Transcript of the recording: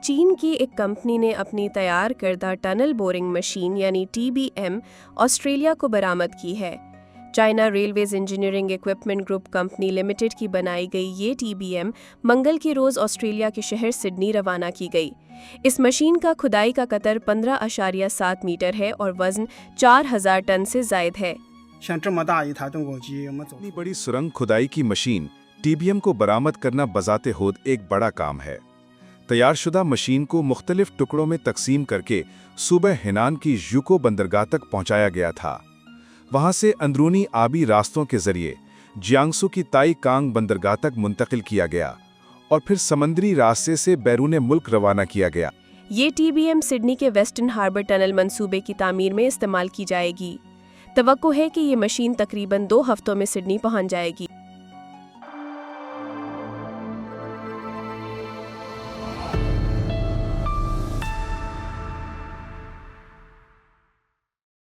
चीन की एक कंपनी ने अपनी तैयार करदा टनल बोरिंग मशीन यानी TBM ऑस्ट्रेलिया को बरामद की है। China railways engineering equipment group company limited की बनाई गई ये TBM मंगल के रोज ऑस्ट्रेलिया के शहर सिडनी रवाना की गई। इस मशीन का खुदाई का कतर 15.7 मीटर है और वजन 4000 टन से जायद है। 像这么大一台动工机，我们走 इतनी बड़ी सुरंग खुदाई की मशीन TBM को बरामद करना बजाते खुद एक बड़ा काम है। तैयारशुदा मशीन को मुख्तलिफ टुकड़ों में तकसीम करके सूबह हेनान की यूको बंदरगाह तक पहुंचाया गया था। वहां से अंदरूनी आबी रास्तों के जरिए जियांगसू की ताई कांग बंदरगाह तक मुंतकिल किया गया और फिर समंदरी रास्ते से बैरून मुल्क रवाना किया गया। ये TBM सिडनी के वेस्टर्न हार्बर टनल मंसूबे की तामीर में इस्तेमाल की जाएगी। तवक्को है कि ये मशीन तकरीबन 2 हफ्तों में सिडनी पहुंच जाएगी।